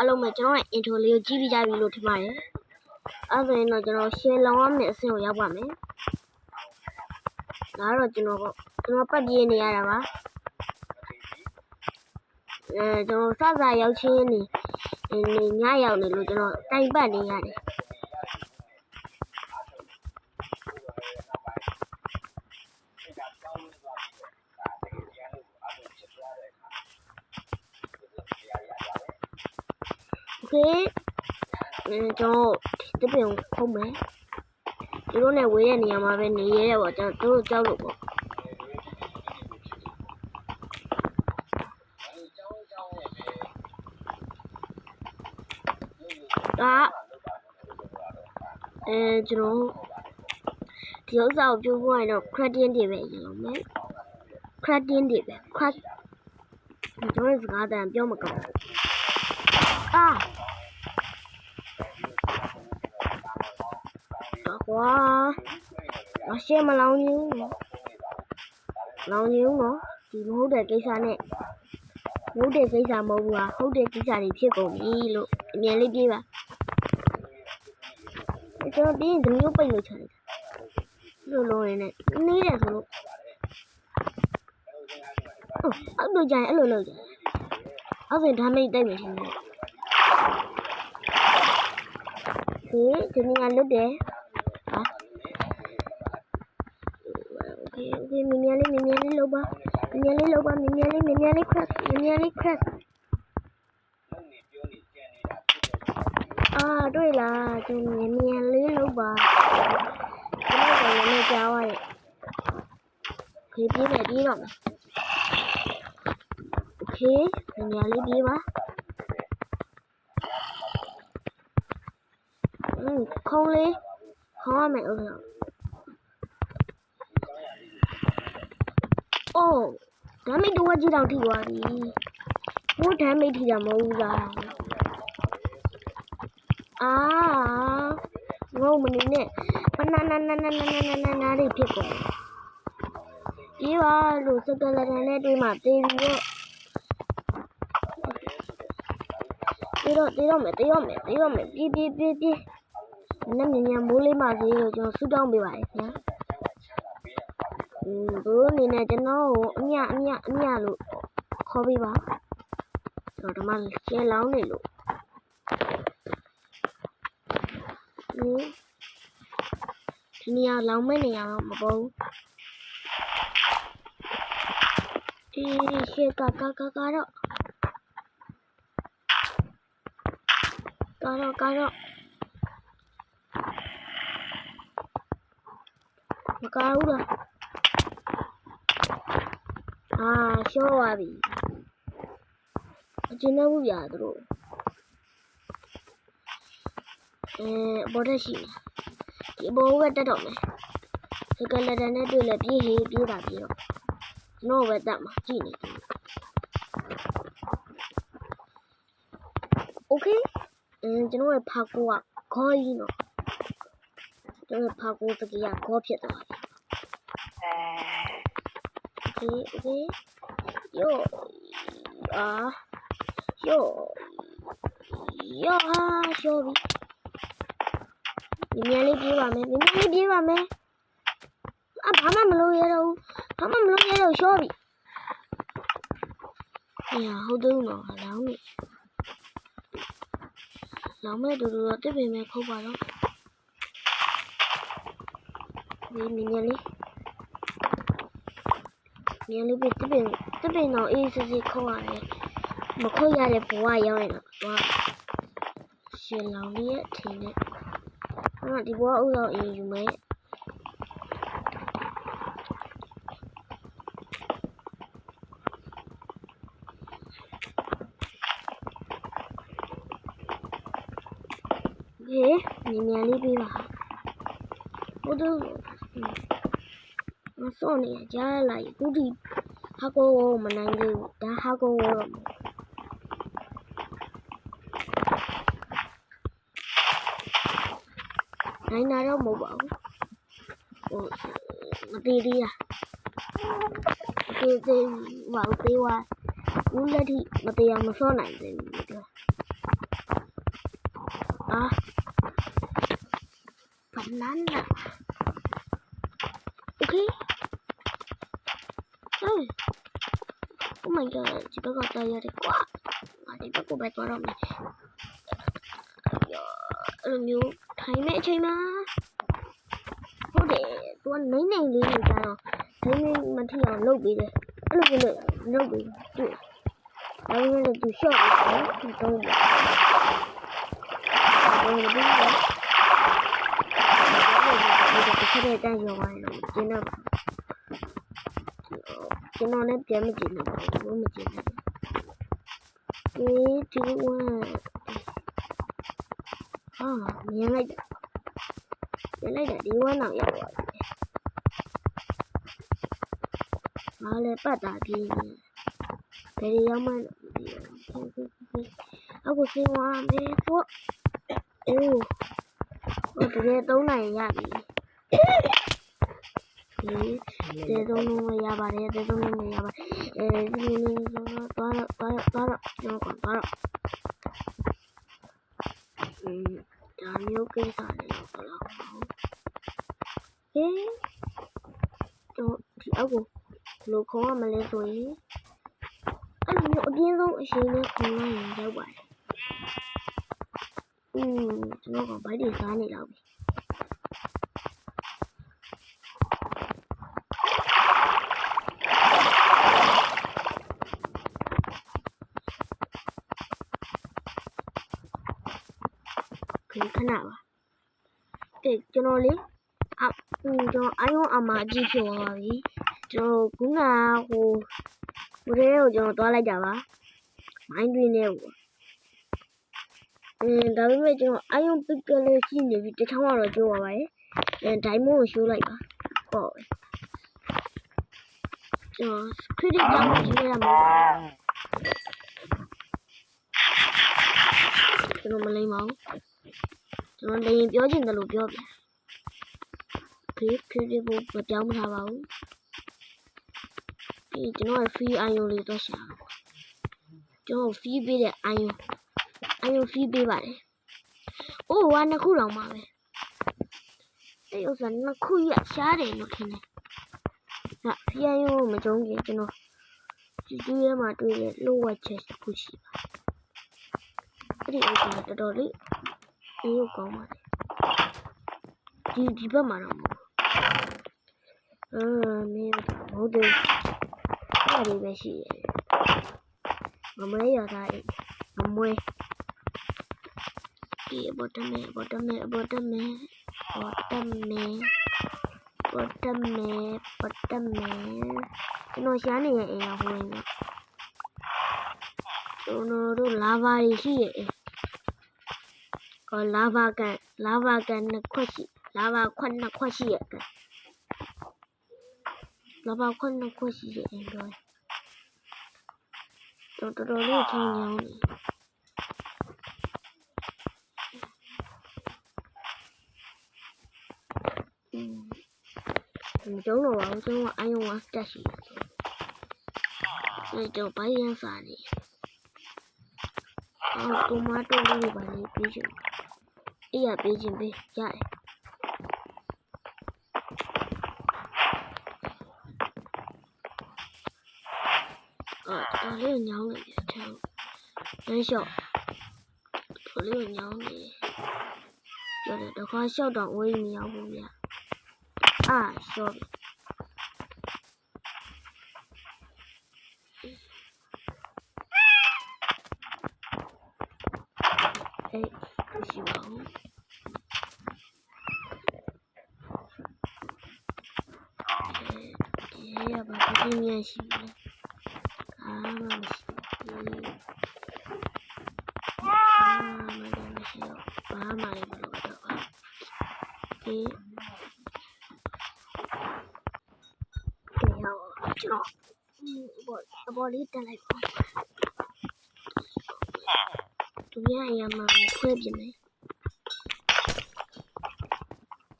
အားလုံးပဲကျွန်တော်ရဲ့ intro လေးကိုကြည့်ပြီးကြပြီလို့ထင်ပါတယ်။အဲ့ဒါဆိုရင်တော့ကျွန်တော် share လောင်းရမယ့်အဆင့်ကိုရောက်ပါမယ်။ဒါကတော့ကျွန်တော်ပတ်ပြေးနေရတာပါ။ကျွန်တော်စရောက်ချင်းနေညရောက်နေလို့ကျွန်တော်တိုင်ပတ်နေရတယ်။โอเคကျွန်တော်တပင်ခုံးမယ်သူတို့နဲ့ဝေးတဲ့နေရာမှာပဲနေရဲပေါ့ကျွန်တော်တို့ကြောက်လို့ပေါ့ဒါကျွန်တော်ဒီဥစ္စာကိုပြောဖို့ရင်တော့ gradient တွေပဲရအောင်မယ် gradient တွေပဲ crash ကျွန်တော်စကားတန်ပြောမကောင်းကွာအရှင်းမလောင်းနေဘူးလောင်းနေဘူးနော်ဒီမဟုတ်တဲ့ကိစ္စနဲ့မဟုတ်တဲ့ကိစ္စမဟုတ်ဘူးဟာဟုတ်တဲ့ကိစ္စတွေဖြစ်ကုန်ပြီလို့အမြင်လေးပြေးပါကျွန်တော်တင်းဒီမျိုးပိတ်လို့ချလိုက်လို့လုံးနေနဲ့နေတယ်ဆိုလို့အဲ့လိုကြရင်အဲ့လိုလုပ်ကြအဲ့ဆိုဒါမိတ်တိုက်မယ်ရှင်ဒီနေ့ကလွတ်တယ်โอเคမြင်လေးလောက်ပါမြင်လေး crash တွေ့လားကျွန်တော်မြင်လေးလောက်ပါကျွန်တော်လည်းကြားရတယ်ခေးပြေးမယ်ပြေးတော့မယ်โอเคမြင်လေးပြေးပါခုံးလေးခေါင်းရမယ်ဟုတ်လားအိုးဒမ်းမိတ်တော့ကြည့်တော့ထိသွားပြီဘိုးဒမ်းမိတ်ထိတာမဟုတ်ဘူးလားငုံမနေနဲ့ပနာနာလေးဖြစ်ကုန်ပြေးပါလို့စကလတန်နဲ့တွေးမှတေးပြီးတော့တေးတော့မယ်ပြေးနည်းမိုးလေးမှစေးလို့ကျွန်တော်ဆူတောင်းပေးပါရခင်ဘိုးအနေနဲ့ကျွန်တော်ကိုအမြလို့ခေါ်ပေးပါကျွန်တော်ဒီမှာရှယ်လောင်းနေလို့ဒီနေရာလောင်းမဲ့နေရာတော့မပေါ်ဘူးရှယ်ကတော့မကားဘူးလားရှော့သွားပြီအကျဉ်းဘူးပြသူတို့ဘောတက်ရှိဒီဘောကတက်တော့မယ်စကလတန်နဲ့တွေ့လဲပြေးတာပြေးတော့ကျွန်တော်ပဲတက်မှာကြည့်နေတယ်โอเคကျွန်တော်ရဲ့ဖာကိုကခေါ်ကြီးနော်ကျွန်တော်ဖာကိုတကယ်ခေါ်ဖြစ်သွားပြီโอเคယောရှော့ပြီမြင်လေးပြေးပါမယ်ဘာမှမလုပ်ရတော့ရှော့ပြီဟုတ်တယ်နော်လောင်းမဲ့တူတော့တစ်ပင်ပဲခုတ်ပါတော့ဒီမြင်လေးပဲတစ်ပင်တော့အေးစစ်ခုတ်ရတယ်မခုတ်ရတဲ့ဘဝရောက်ရင်တော့ရှင်လောင်လေးရဲ့အထင်နဲ့ဒီဘဝဥဆောင်အေးယူမယ်မြင်လေးပေးပါဟုတ်တယ်မစောနေကြားလိုက်အခုဒီဟာကိုမနိုင်သေးဘူးဒါဟာကိုတော့နိုင်တာတော့မဟုတ်ပါဘူးမသေးသေးလားသေးဝါဦးလက်ထိမသေးအောင်မစောနိုင်သေးဘူး banana okay oh my god ဒီဘက်ကတော့ရတယ်ကွာဒီဘက်ကိုပဲသွားတော့မယ်အဲ့လိုမျိုးထိုင်နေအချိန်မှာဟုတ်တယ်သူကနိုင်နိုင်လေးနေကြတော့ထိုင်နေမထီအောင်လုပ်ပေးတယ်အဲ့လိုမျိုးလုပ်ပေးတွေ့ဒါပေမဲ့သူရှော့ပြီးတော့တော့ဒီတန်းရောပါလို့ကျင်းတော့ကျွန်တော်လည်းပြန်မကြည့်ဘူးဘာမှမကြည့်ဘူးဒီဝမ်းမြင်လိုက်တာဒီဝမ်းတော့ရောက်သွားပြီငါလည်းပတ်တာပြီးဘယ်ရောက်မှအခုစင်းသွားမယ်ပေါ့အိုးတကယ်3နိုင်ရပြီတေသုံးလုံးရပါတယ်တေသုံးလုံးရပါတယ်ဒီသွားတော့ကျွန်တော်ကတော့ဒါမျိုးကိစ္စလေးတော့လောက်တော့ဒီအောက်ကိုဘယ်လိုခေါ်ရမလဲဆိုရင်အဲ့လိုမျိုးအပြင်းဆုံးအရှိန်နဲ့ခေါ်လိုက်ရင်ရောက်ပါတယ်ကျွန်တော်ကဘိုက်တွေစားနေတော့ပြီခဏပါကျွန်တော်လေကျွန်တော်အာယုံအမအကြည့်ဖြစ်သွားပါပြီကျွန်တော်ခုနဟိုရဲကိုကျွန်တော်သွားလိုက်တာပါမိုင်းတွင်းနေဘူးဒါပေမဲ့ကျွန်တော်အာယုံပစ်ကလေးရှိနေပြီတချောင်းကတော့ကျိုးပါပါတယ်ဒိုင်မွန်ကိုရှိုးလိုက်ပါပေါ့ကျွန်တော်ခရစ်ကြောင့်ရေးရမှာကျွန်တော်မလိမ့်ပါဘူးကျွန်တော်လည်းပြောချင်တယ်လို့ပြောပြခရစ်ဖို့မပြောင်းမထားပါဘူးဒီကျွန်တော် free အာယုံလေးတော့ရှာကျွန်တော် free ပေးတဲ့အာယုံ free ပေးပါတယ်အိုးဝါနှစ်ခုတောင်ပါပဲအဲ့ဥစ္စာနှစ်ခုရရှားတယ်လို့ထင်တယ်ဟာဖျားယုံမကြုံခင်ကျွန်တော်ဒီထဲမှာတွေ့တဲ့ low watch တစ်ခုရှိပါအဲ့ဒီဥစ္စာတော်တော်လေးအေးကိုကောင်းပါတယ်ဒီဘက်မှာတော့မဟုတ်တယ်အဲ့ဒီပဲရှိတယ်မမလေးရတာမမွေးဒီဘောတမဲကျွန်တော်ရှားနေရဲ့အိမ်ကဟိုင်းနော်ကျွန်တော်တို့လာဗာတွေရှိရဲ့လာဗာကန်နှစ်ခွက်ရှိလာဗာခွက်နှစ်ခွက်ရှိရဲ့လာဗာခွက်နှစ်ခွက်ရှိရဲ့အိမ်တော်တော်လေးချောင်းချောင်းနေမကျုံတော့ပါဘူးကျွန်တော်အာယုံဝါတက်ရှိတယ်ကျွန်တော်ဘိုင်းရန်စားနေတိုမာတိုလေးပါလေပြီးချင်အေးရပြီးချင်ပေးရတယ်တော်လေးညောင်းနေတယ်ချမ်းလမ်းလျှောက်တော်လေးညောင်းနေပြောတယ်တခါလျှောက်တော့ဝေးမရောက်ဘူးဗျဆောပြီရှိပါဦးဒီရပါဒီမြင်ရှိတယ်မရှိဘာမှလည်းမလုပ်တော့ပါကျွန်တော်ဘောလေးတက်လိုက်ပါသူများအရာမှာခွဲပြမယ်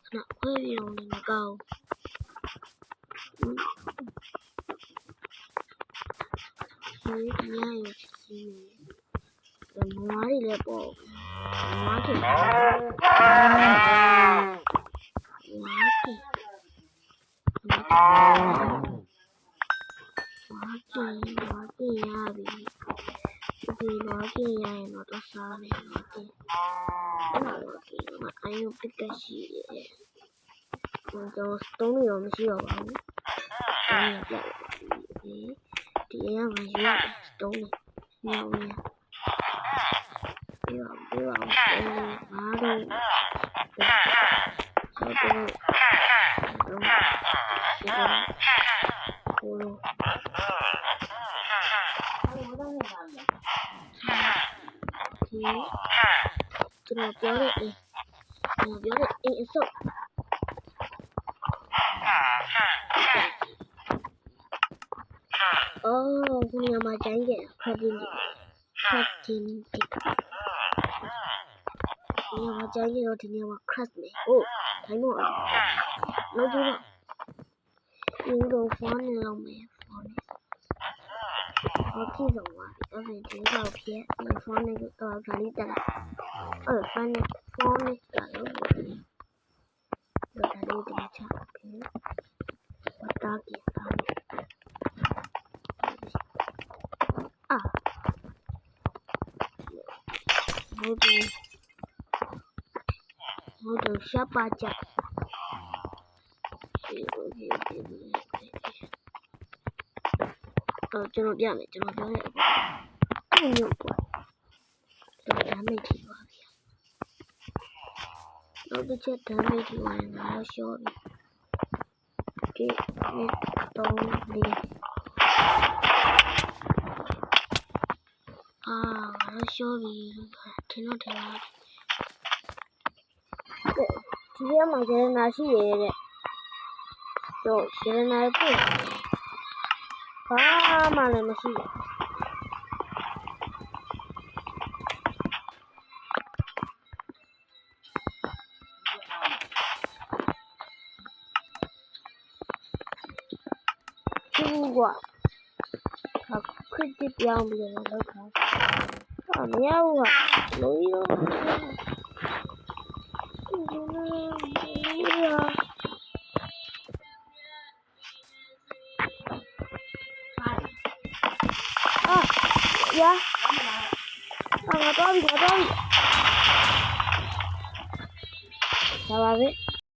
ခဏခွဲပြအောင်လည်းမကောင်းဒီများရရှိတယ်နွားတွေလည်းပေါ့ Don't knowမရှိတော့ပါဘူးဒီအရာမှာရွေးတုံးနေညောင်းနေပြောအောင်ငါတို့ဆက်တော့ကိုလိုကျွန်တော်ပြောတဲ့အစုပ်ခုညမှာကျန်းကျင်ဖတ်တင်ဒီညမှာကျန်းကျင်တော့ဒီညမှာ crash နေထိုင်တော့လို့ကြည့်တော့ဖုန်းနေလို့မယ်ဖုန်းနေOK ဆုံးပါအဲ့ဒီဒီတော့ဖြစ်ဖုန်းနေတော့ခါလေးတက်လာဖုန်းနေတော့လို့ဒါလေးတမချဝတာကီဟုတ်တယ်ရှာပါကြကျွန်တော်ပြမယ်ကျွန်တော်ပြောရအောင်ညို့ပေါ့တော့ဒါမိတ်ထီပါဗျာတော့တစ်ချက်ဒါမိတ်ထီဝင်လာရှော့ပြီ3 4ရှော့ပြီထင်တော့ဒီထဲမှာရတနာရှိရတဲ့တော့ရတနာပို့ဘာမှလည်းမရှိဘူးကွာခရစ်တစ်ပြောင်းပြီးတော့လောက်ခါမရဘူးကလုံးရော呀，我到底，下巴呗。